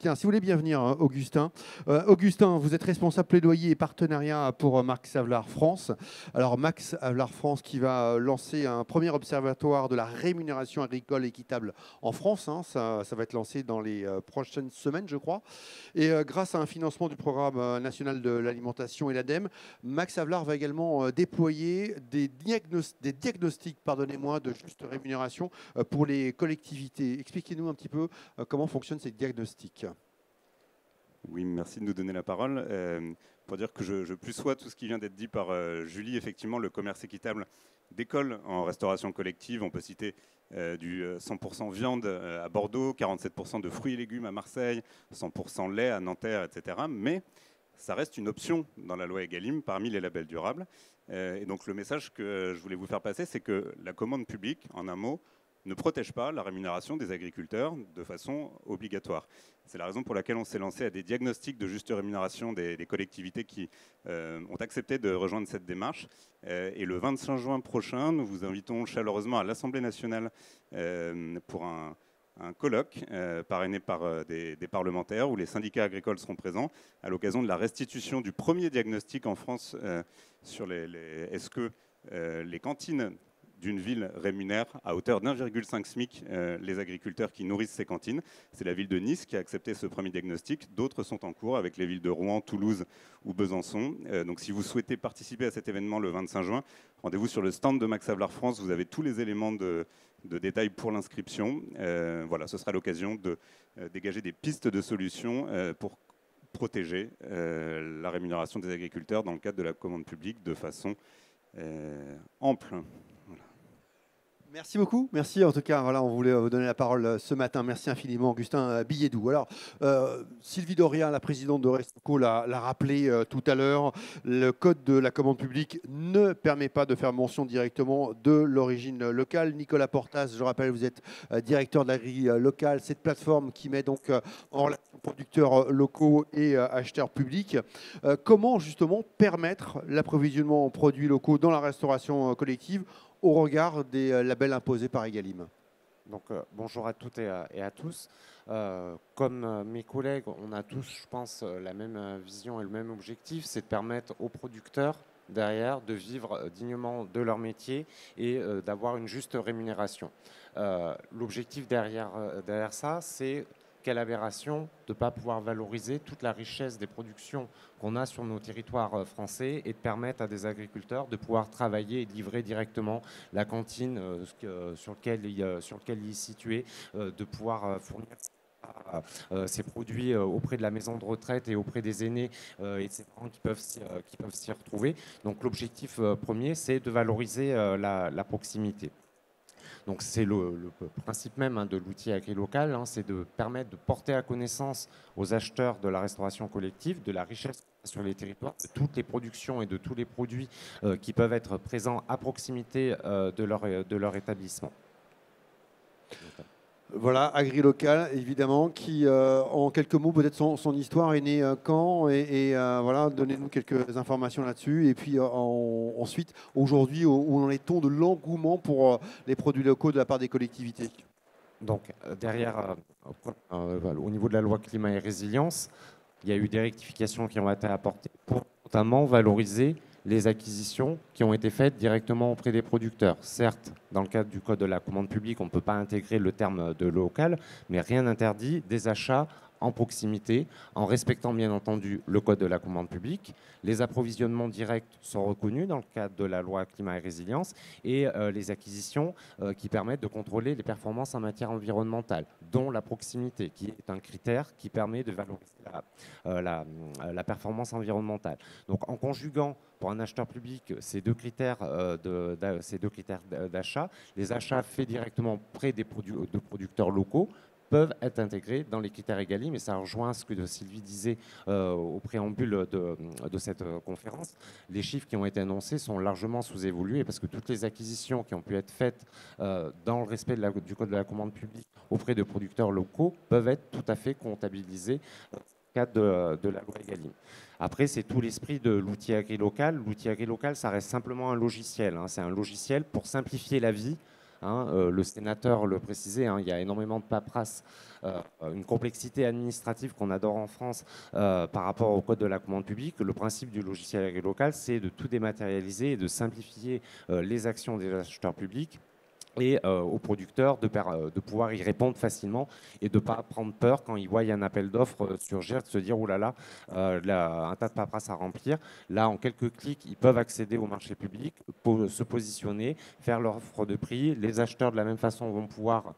Tiens, si vous voulez bien venir, Augustin. Augustin, vous êtes responsable plaidoyer et partenariat pour Max Havelaar France. Alors, Max Havelaar France qui va lancer un premier observatoire de la rémunération agricole équitable en France. Ça va être lancé dans les prochaines semaines, je crois. Et grâce à un financement du programme national de l'alimentation et l'ADEME, Max Havelaar va également déployer des diagnostics de juste rémunération pour les collectivités. Expliquez-nous un petit peu comment fonctionnent ces diagnostics. Oui, merci de nous donner la parole. Pour dire que je plus sois tout ce qui vient d'être dit par Julie, effectivement, le commerce équitable décolle en restauration collective. On peut citer du 100% viande à Bordeaux, 47% de fruits et légumes à Marseille, 100% lait à Nanterre, etc. Mais ça reste une option dans la loi Egalim parmi les labels durables. Et donc le message que je voulais vous faire passer, c'est que la commande publique, en un mot, ne protège pas la rémunération des agriculteurs de façon obligatoire. C'est la raison pour laquelle on s'est lancé à des diagnostics de juste rémunération des collectivités qui ont accepté de rejoindre cette démarche. Et le 25 juin prochain, nous vous invitons chaleureusement à l'Assemblée nationale pour un colloque parrainé par des parlementaires où les syndicats agricoles seront présents à l'occasion de la restitution du premier diagnostic en France sur est-ce que les cantines d'une ville rémunère à hauteur d'1,5 SMIC les agriculteurs qui nourrissent ces cantines. C'est la ville de Nice qui a accepté ce premier diagnostic. D'autres sont en cours avec les villes de Rouen, Toulouse ou Besançon. Donc si vous souhaitez participer à cet événement le 25 juin, rendez-vous sur le stand de Max Havelaar France. Vous avez tous les éléments de détail pour l'inscription. Voilà, ce sera l'occasion de dégager des pistes de solutions pour protéger la rémunération des agriculteurs dans le cadre de la commande publique de façon ample. Merci beaucoup. Merci en tout cas. Voilà, on voulait vous donner la parole ce matin. Merci infiniment, Augustin Billedou. Alors, Sylvie Doria, la présidente de Restauco, l'a rappelé tout à l'heure. Le code de la commande publique ne permet pas de faire mention directement de l'origine locale. Nicolas Portas, je rappelle, vous êtes directeur de l'agri local, cette plateforme qui met donc en relation producteurs locaux et acheteurs publics. Comment justement permettre l'approvisionnement en produits locaux dans la restauration collective au regard des labels imposés par Egalim? Donc, bonjour à toutes et à tous. Comme mes collègues, on a tous, je pense, la même vision et le même objectif, c'est de permettre aux producteurs derrière de vivre dignement de leur métier et d'avoir une juste rémunération. L'objectif derrière ça, c'est quelle aberration de ne pas pouvoir valoriser toute la richesse des productions qu'on a sur nos territoires français et de permettre à des agriculteurs de pouvoir travailler et livrer directement la cantine sur laquelle il est situé, de pouvoir fournir ces produits auprès de la maison de retraite et auprès des aînés et de ces parents qui peuvent s'y retrouver. Donc l'objectif premier, c'est de valoriser la proximité. Donc c'est le principe même de l'outil agri-local, c'est de permettre de porter à connaissance aux acheteurs de la restauration collective de la richesse sur les territoires, de toutes les productions et de tous les produits qui peuvent être présents à proximité de leur établissement. Voilà, Agri-Local, évidemment, qui, en quelques mots, peut-être son histoire est née quand et voilà, donnez-nous quelques informations là-dessus. Et puis ensuite, aujourd'hui, où en est-on de l'engouement pour les produits locaux de la part des collectivités? Donc, derrière, au niveau de la loi climat et résilience, il y a eu des rectifications qui ont été apportées pour notamment valoriser les acquisitions qui ont été faites directement auprès des producteurs. Certes, dans le cadre du code de la commande publique, on ne peut pas intégrer le terme de local, mais rien n'interdit des achats en proximité, en respectant bien entendu le code de la commande publique. Les approvisionnements directs sont reconnus dans le cadre de la loi climat et résilience et les acquisitions qui permettent de contrôler les performances en matière environnementale, dont la proximité, qui est un critère qui permet de valoriser la performance environnementale. Donc en conjuguant pour un acheteur public ces deux critères d'achat, les achats faits directement auprès de producteurs locaux peuvent être intégrés dans les critères Egalim, et ça rejoint ce que Sylvie disait au préambule de cette conférence. Les chiffres qui ont été annoncés sont largement sous-évolués parce que toutes les acquisitions qui ont pu être faites dans le respect du code de la commande publique auprès de producteurs locaux peuvent être tout à fait comptabilisées dans le cadre de la loi Egalim. Après, c'est tout l'esprit de l'outil agri-local. L'outil agri-local, ça reste simplement un logiciel. C'est un logiciel pour simplifier la vie. Le sénateur le précisait, il y a énormément de paperasse, une complexité administrative qu'on adore en France par rapport au code de la commande publique. Le principe du logiciel agri-local, c'est de tout dématérialiser et de simplifier les actions des acheteurs publics et aux producteurs de pouvoir y répondre facilement et de ne pas prendre peur quand ils voient un appel d'offres surgir, de se dire « Oh là là, un tas de paperasse à remplir ». Là, en quelques clics, ils peuvent accéder au marché public, se positionner, faire leur offre de prix. Les acheteurs, de la même façon, vont pouvoir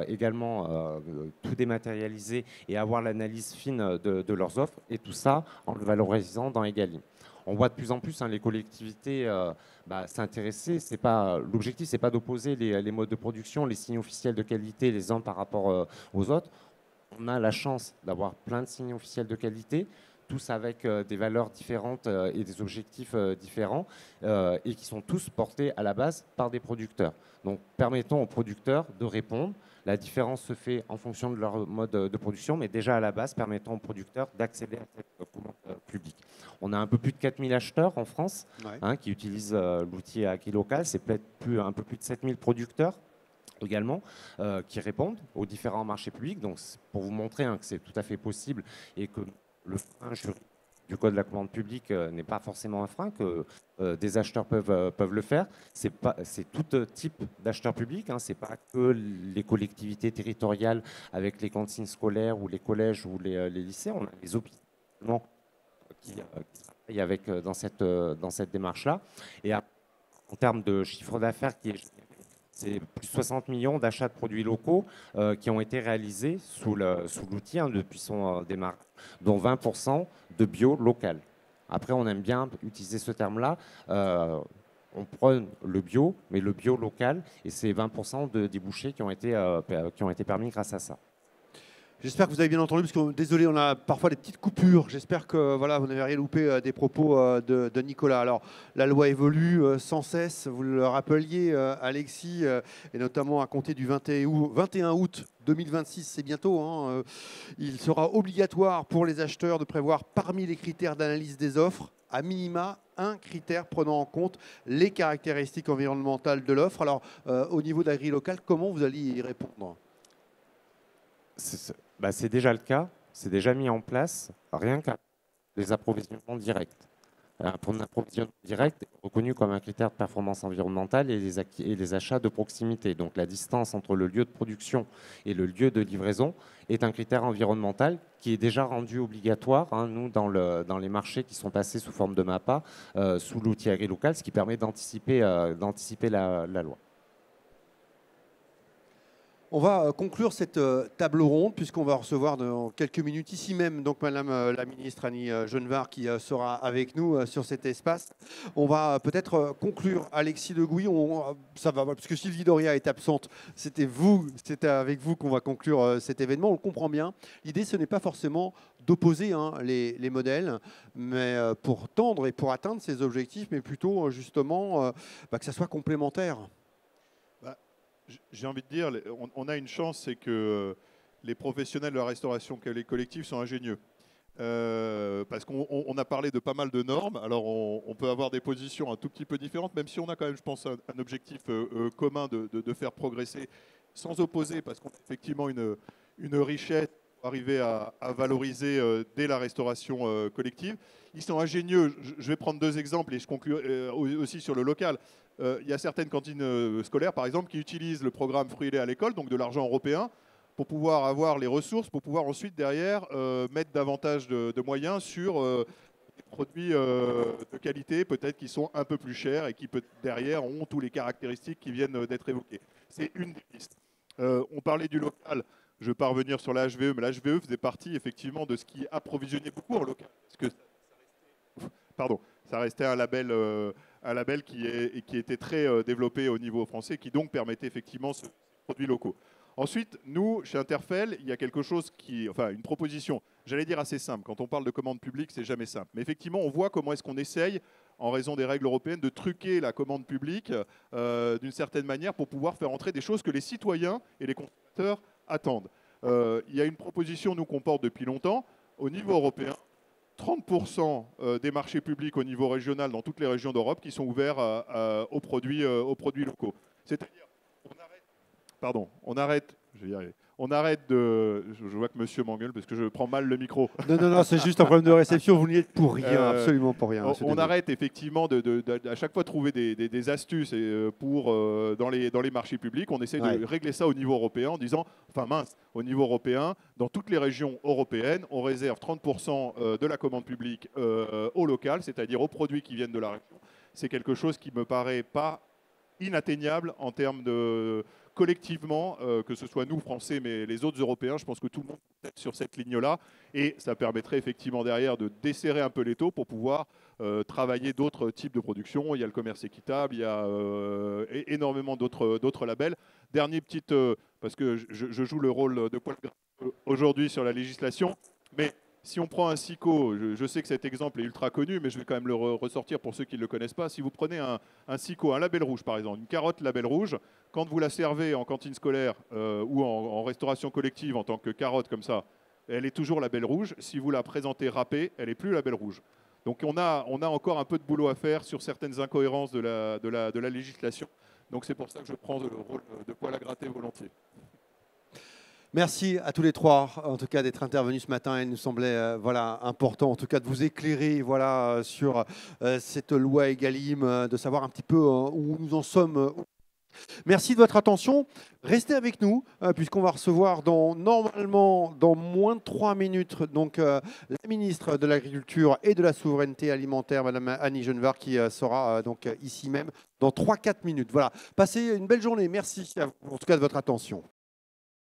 également tout dématérialiser et avoir l'analyse fine de leurs offres, et tout ça en le valorisant dans Egalim. On voit de plus en plus les collectivités s'intéresser. L'objectif, c'est pas d'opposer les modes de production, les signes officiels de qualité les uns par rapport aux autres. On a la chance d'avoir plein de signes officiels de qualité. tous avec des valeurs différentes et des objectifs différents, et qui sont tous portés à la base par des producteurs. Donc permettons aux producteurs de répondre. La différence se fait en fonction de leur mode de production, mais déjà à la base, permettons aux producteurs d'accéder à cette commande publique. On a un peu plus de 4000 acheteurs en France qui utilisent l'outil AgriLocal. C'est peut-être un peu plus de 7000 producteurs également qui répondent aux différents marchés publics. Donc pour vous montrer que c'est tout à fait possible et que le frein juridique du Code de la commande publique n'est pas forcément un frein, que des acheteurs peuvent le faire. C'est tout type d'acheteurs publics, ce n'est pas que les collectivités territoriales avec les cantines scolaires ou les collèges ou les lycées. On a les hôpitaux qui travaillent avec, dans cette démarche-là. Et en termes de chiffre d'affaires c'est plus de 60 millions d'achats de produits locaux qui ont été réalisés sous l'outil depuis son démarrage, dont 20% de bio local. Après, on aime bien utiliser ce terme-là. On prône le bio, mais le bio local, et c'est 20% de débouchés qui ont été permis grâce à ça. J'espère que vous avez bien entendu, parce que désolé, on a parfois des petites coupures. J'espère que voilà, vous n'avez rien loupé des propos de Nicolas. Alors, la loi évolue sans cesse, vous le rappeliez, Alexis, et notamment à compter du 21 août 2026, c'est bientôt. Il sera obligatoire pour les acheteurs de prévoir parmi les critères d'analyse des offres, à minima, un critère prenant en compte les caractéristiques environnementales de l'offre. Alors, au niveau d'AgriLocal, comment vous allez y répondre ? C'est déjà le cas, c'est déjà mis en place, rien qu'à les approvisionnements directs. Pour un approvisionnement direct, reconnu comme un critère de performance environnementale et les achats de proximité. Donc la distance entre le lieu de production et le lieu de livraison est un critère environnemental qui est déjà rendu obligatoire, nous, dans les marchés qui sont passés sous forme de MAPA, sous l'outil AgriLocal, ce qui permet d'anticiper la loi. On va conclure cette table ronde puisqu'on va recevoir dans quelques minutes ici même donc Madame la ministre Annie Genevard qui sera avec nous sur cet espace. On va peut-être conclure. Alexis de Gouy, ça va puisque Sylvie Doria est absente. C'était avec vous qu'on va conclure cet événement. On le comprend bien. L'idée, ce n'est pas forcément d'opposer les modèles, mais pour tendre et pour atteindre ces objectifs, mais plutôt justement que ça soit complémentaire. J'ai envie de dire, on a une chance, c'est que les professionnels de la restauration collective sont ingénieux. Parce qu'on a parlé de pas mal de normes, alors on peut avoir des positions un tout petit peu différentes, même si on a quand même, je pense, un objectif commun de faire progresser sans opposer, parce qu'on a effectivement une richesse pour arriver à valoriser dès la restauration collective. Ils sont ingénieux. Je vais prendre deux exemples et je conclue aussi sur le local. Il y a certaines cantines scolaires, par exemple, qui utilisent le programme Fruits et lait à l'école, donc de l'argent européen, pour pouvoir avoir les ressources, pour pouvoir ensuite, derrière, mettre davantage de moyens sur des produits de qualité, peut-être qui sont un peu plus chers et qui, derrière, ont toutes les caractéristiques qui viennent d'être évoquées. C'est une des pistes. On parlait du local. Je ne vais pas revenir sur la HVE, mais la HVE faisait partie, effectivement, de ce qui approvisionnait beaucoup en local. Parce que ça restait un label qui était très développé au niveau français, qui donc permettait effectivement ces produits locaux. Ensuite, nous, chez Interfel, il y a quelque chose une proposition, j'allais dire assez simple. Quand on parle de commande publique, c'est jamais simple. Mais effectivement, on voit comment est-ce qu'on essaye, en raison des règles européennes, de truquer la commande publique d'une certaine manière pour pouvoir faire entrer des choses que les citoyens et les consommateurs attendent. Il y a une proposition, nous, qu'on porte depuis longtemps, au niveau européen, 30% des marchés publics au niveau régional dans toutes les régions d'Europe qui sont ouverts aux produits locaux. C'est-à-dire, on arrête de... Je vois que monsieur m'engueule parce que je prends mal le micro. Non, c'est juste un problème de réception, vous n'y êtes pour rien, absolument pour rien. On arrête effectivement à chaque fois trouver des astuces dans les marchés publics. On essaie de régler ça au niveau européen en disant, au niveau européen, dans toutes les régions européennes, on réserve 30% de la commande publique au local, c'est-à-dire aux produits qui viennent de la région. C'est quelque chose qui me paraît pas inatteignable en termes de... collectivement, que ce soit nous, Français, mais les autres Européens, je pense que tout le monde est sur cette ligne-là. Et ça permettrait effectivement derrière de desserrer un peu les taux pour pouvoir travailler d'autres types de production. Il y a le commerce équitable, il y a énormément d'autres labels. Dernier parce que je joue le rôle de poil gras aujourd'hui sur la législation, mais Si on prend un SICO, je sais que cet exemple est ultra connu, mais je vais quand même le ressortir pour ceux qui ne le connaissent pas. Si vous prenez un SICO, un label rouge par exemple, une carotte label rouge, quand vous la servez en cantine scolaire ou en restauration collective en tant que carotte comme ça, elle est toujours label rouge. Si vous la présentez râpée, elle n'est plus label rouge. Donc on a encore un peu de boulot à faire sur certaines incohérences de la législation. Donc c'est pour ça que je prends le rôle de poil à gratter volontiers. Merci à tous les trois, en tout cas, d'être intervenus ce matin. Il nous semblait voilà, important, en tout cas, de vous éclairer voilà, sur cette loi Egalim, de savoir un petit peu où nous en sommes. Merci de votre attention. Restez avec nous, puisqu'on va recevoir normalement dans moins de 3 minutes donc, la ministre de l'Agriculture et de la Souveraineté Alimentaire, Madame Annie Genevard, qui sera donc ici même dans 3-4 minutes. Voilà. Passez une belle journée. Merci en tout cas de votre attention.